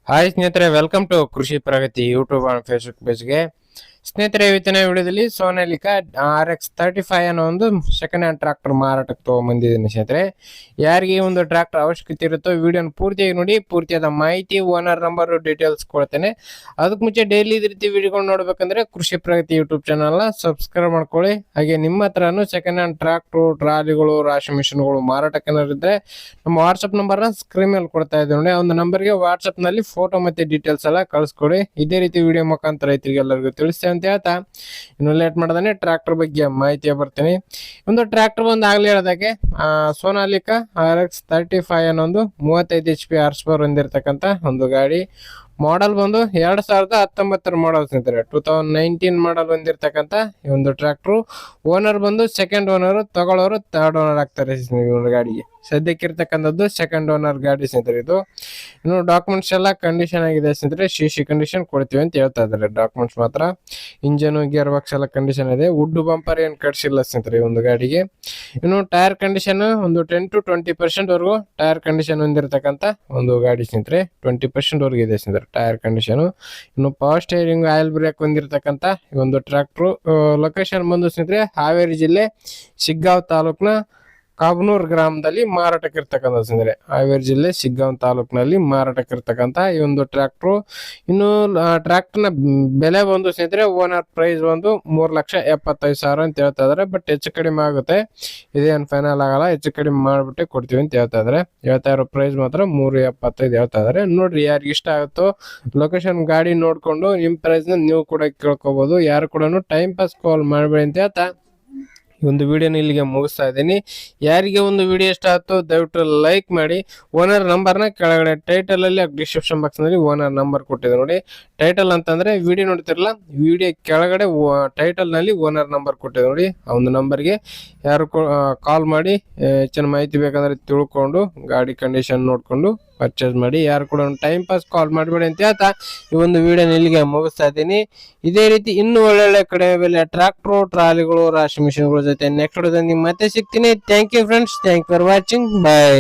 Hi ಸ್ನೇಹಿತರೆ, welcome to ಕೃಷಿ ಪ್ರಗತಿ YouTube and Facebook ಪೇಜ್ಗೆ. ಸ್ನೇಹಿತರೆ, ಇವತ್ತಿನ ವಿಡಿಯೋದಲ್ಲಿ ಸೋನಾಲಿಕಾ RX35 ಅನ್ನೋ ಒಂದು ಸೆಕೆಂಡ್ ಹ್ಯಾಂಡ್ ಟ್ರಾಕ್ಟರ್ ಮಾರಾಟಕ್ಕೆ ತಗೊಂಡ್ಬಂದಿದ್ದೀನಿ. ಸ್ನೇಹಿತರೆ, ಯಾರಿಗೆ ಈ ಒಂದು ಟ್ರಾಕ್ಟರ್ ಅವಶ್ಯಕತೆ ಇರುತ್ತೋ ವಿಡಿಯೋನ ಪೂರ್ತಿಯಾಗಿ ನೋಡಿ. ಪೂರ್ತಿಯಾದ ಮಾಹಿತಿ, ಓನರ್ ನಂಬರ್, ಡೀಟೇಲ್ಸ್ ಕೊಡ್ತೇನೆ. ಅದಕ್ಕೆ ಮುಂಚೆ ಡೈಲಿ ಇದೇ ರೀತಿ ವಿಡಿಯೋಗಳು ನೋಡ್ಬೇಕಂದ್ರೆ ಕೃಷಿ ಪ್ರಗತಿ ಯೂಟ್ಯೂಬ್ ಚಾನಲ್ನ ಸಬ್ಸ್ಕ್ರೈಬ್ ಮಾಡ್ಕೊಳ್ಳಿ. ಹಾಗೆ ನಿಮ್ಮ ಹತ್ರನೂ ಸೆಕೆಂಡ್ ಹ್ಯಾಂಡ್ ಟ್ರಾಕ್ಟರ್, ಟ್ರಾಲಿಗಳು, ರಾಶಿ ಮಿಷನ್ಗಳು ಮಾರಾಟಕ್ಕೆ ಇದ್ರೆ ನಮ್ಮ ವಾಟ್ಸಪ್ ನಂಬರ್ನ ಸ್ಕ್ರೀನ್ ಮೇಲೆ ಕೊಡ್ತಾ ಇದ್ದೀವಿ ನೋಡಿ. ಆ ಒಂದು ನಂಬರ್ಗೆ ವಾಟ್ಸಪ್ ನಲ್ಲಿ ಫೋಟೋ ಮತ್ತೆ ಡೀಟೇಲ್ಸ್ ಎಲ್ಲ ಕಳಿಸ್ಕೊಡಿ. ಇದೇ ರೀತಿ ವಿಡಿಯೋ ಮುಖಾಂತರ ರೈತರಿಗೆ ಎಲ್ಲರಿಗೂ ತಿಳಿಸ್ತೇವೆ ಅಂತ ಹೇಳ್ತಾ ಇನ್ನು ಲೇಟ್ ಮಾಡದಾನೆ ಟ್ರಾಕ್ಟರ್ ಬಗ್ಗೆ ಮಾಹಿತಿ ಬರ್ತೀನಿ. ಒಂದು ಟ್ರಾಕ್ಟರ್ ಒಂದು ಆಗ್ಲಿ ಹೇಳಿದಾಗೆ ಸೋನಾಲಿಕಾ RX35 ಅನ್ನೋ ಒಂದು 35 HP ಹಾರ್ಸ್ ಪವರ್ ಹೊಂದಿರತಕ್ಕಂತ ಒಂದು ಗಾಡಿ. ಮಾಡಲ್ ಬಂದು 2019 ಮಾಡಲ್ ಸ್ನೇಹಿತರೆ, 2019 ಮಾಡಲ್ ಹೊಂದಿರತಕ್ಕಂತ ಈ ಒಂದು ಟ್ರಾಕ್ಟರ್. ಓನರ್ ಬಂದು ಸೆಕೆಂಡ್ ಓನರ್, ತಗೊಳ್ಳೋರು ಥರ್ಡ್ ಓನರ್ ಆಗ್ತಾರೆ ಗಾಡಿಗೆ. ಸದ್ಯಕ್ಕೆ ಇರ್ತಕ್ಕಂಥದ್ದು ಸೆಕೆಂಡ್ ಓನರ್ ಗಾಡಿ ಸ್ನೇಹಿತರೆ. ಇದು ಇನ್ನು ಡಾಕ್ಯುಮೆಂಟ್ಸ್ ಎಲ್ಲ ಕಂಡೀಷನ್ ಆಗಿದೆ ಸ್ನೇಹಿತರೆ. CC ಕಂಡೀಷನ್ ಕೊಡ್ತೀವಿ ಅಂತ ಹೇಳ್ತಾ ಇದ್ದಾರೆ. ಡಾಕ್ಯುಮೆಂಟ್ಸ್ ಮಾತ್ರ ಇಂಜನ್, ಗೇರ್ ಬಾಕ್ಸ್ ಎಲ್ಲ ಕಂಡೀಷನ್ ಇದೆ. ವುಡ್ ಬಂಪರ್ ಏನ್ ಕಟ್ಸಿಲ್ಲ ಸ್ನೇಹಿತರೆ ಒಂದು ಗಾಡಿಗೆ. ಇನ್ನು ಟೈರ್ ಕಂಡೀಷನ್ ಒಂದು 10 to 20% ವರೆಗೂ ಟೈರ್ ಕಂಡೀಷನ್ ಹೊಂದಿರತಕ್ಕಂತ ಒಂದು ಗಾಡಿ ಸ್ನೇಹಿತರೆ. 20% ವರೆಗೂ ಇದೆ ಸ್ನೇಹಿತರೆ ಟೈರ್ ಕಂಡೀಷನ್. ಇನ್ನು ಪವರ್ ಸ್ಟೇರಿಂಗ್, ಆಯಿಲ್ ಬ್ರೇಕ್ ಹೊಂದಿರತಕ್ಕಂತ ಈ ಒಂದು ಟ್ರಾಕ್ಟರ್. ಲೊಕೇಶನ್ ಬಂದು ಸ್ನೇಹಿತರೆ ಹಾವೇರಿ ಜಿಲ್ಲೆ ಶಿಗ್ಗಾಂವ್ ತಾಲೂಕ್ನ ಕಾಬನೂರ್ ಗ್ರಾಮದಲ್ಲಿ ಮಾರಾಟಕ್ಕೆ ಇರ್ತಕ್ಕಂಥ ಸ್ನೇಹಿತರೆ. ಹಾವೇರಿ ಜಿಲ್ಲೆ ಶಿಗ್ಗಾಂವ್ ತಾಲೂಕಿನಲ್ಲಿ ಮಾರಾಟಕ್ಕೆ ಇರ್ತಕ್ಕಂಥ ಈ ಒಂದು ಟ್ರಾಕ್ಟರ್. ಇನ್ನು ಟ್ರಾಕ್ಟರ್ ನ ಬೆಲೆ ಬಂದು ಸ್ನೇಹಿತರೆ, ಓನರ್ ಪ್ರೈಸ್ ಒಂದು 3,75,000 ಅಂತ ಹೇಳ್ತಾ ಇದಾರೆ. ಬಟ್ ಹೆಚ್ಚು ಕಡಿಮೆ ಆಗುತ್ತೆ, ಇದೇನು ಫೈನಲ್ ಆಗಲ್ಲ. ಹೆಚ್ಚು ಕಡಿಮೆ ಮಾಡ್ಬಿಟ್ಟೆ ಕೊಡ್ತೀವಿ ಅಂತ ಹೇಳ್ತಾ ಇದಾರೆ. ಹೇಳ್ತಾ ಇರೋ ಪ್ರೈಸ್ ಮಾತ್ರ 3,75,000 ಹೇಳ್ತಾ ಇದಾರೆ. ನೋಡ್ರಿ, ಯಾರಿಗೆ ಇಷ್ಟ ಆಗುತ್ತೋ ಲೊಕೇಶನ್ ಗಾಡಿ ನೋಡ್ಕೊಂಡು ನಿಮ್ ಪ್ರೈಸ್ ನ ನೀವು ಕೂಡ ಕೇಳ್ಕೋಬಹುದು. ಯಾರು ಕೂಡ ಟೈಮ್ ಪಾಸ್ ಕಾಲ್ ಮಾಡಬೇಡಿ ಅಂತ ಹೇಳ್ತಾ ಈ ಒಂದು ವಿಡಿಯೋನ ಇಲ್ಲಿಗೆ ಮುಗಿಸ್ತಾ ಇದ್ದೀನಿ. ಯಾರಿಗೆ ಒಂದು ವಿಡಿಯೋ ಇಷ್ಟ ಆಯ್ತು ದಯವಿಟ್ಟು ಲೈಕ್ ಮಾಡಿ. ಓನರ್ ನಂಬರ್ನ ಕೆಳಗಡೆ ಟೈಟಲ್ ಅಲ್ಲಿ ಡಿಸ್ಕ್ರಿಪ್ಷನ್ ಬಾಕ್ಸ್ ನಲ್ಲಿ ಓನರ್ ನಂಬರ್ ಕೊಟ್ಟಿದೆ ನೋಡಿ. ಟೈಟಲ್ ಅಂತಂದ್ರೆ ವಿಡಿಯೋ ನೋಡ್ತಿರಲ್ಲ, ವಿಡಿಯೋ ಕೆಳಗಡೆ ಟೈಟಲ್ ನಲ್ಲಿ ಓನರ್ ನಂಬರ್ ಕೊಟ್ಟಿದೆ ನೋಡಿ. ಆ ಒಂದು ನಂಬರ್ಗೆ ಯಾರು ಕಾಲ್ ಮಾಡಿ ಹೆಚ್ಚಿನ ಮಾಹಿತಿ ಬೇಕಂದ್ರೆ ತಿಳ್ಕೊಂಡು ಗಾಡಿ ಕಂಡೀಷನ್ ನೋಡ್ಕೊಂಡು ಪರ್ಚೇಸ್ ಮಾಡಿ. ಯಾರು ಕೂಡ ಟೈಮ್ ಪಾಸ್ ಕಾಲ್ ಮಾಡಬೇಡಿ ಅಂತ ಹೇಳ್ತಾ ಈ ಒಂದು ವಿಡಿಯೋನ ಇಲ್ಲಿಗೆ ಮುಗಿಸ್ತಾ ಇದ್ದೀನಿ. ಇದೇ ರೀತಿ ಇನ್ನೂ ಒಳ್ಳೊಳ್ಳೆ ಕಡಿಮೆ ಬೆಲೆ ಟ್ರಾಕ್ಟರ್, ಟ್ರಾಲಿಗಳು, ರಾಶಿ ಮಿಷನ್ಗಳ ಜೊತೆ ನೆಕ್ಸ್ಟ್ ವಿಡಿಯೋದಲ್ಲಿ ಮತ್ತೆ ಸಿಗ್ತೀನಿ. Thank you friends, thank for watching, bye.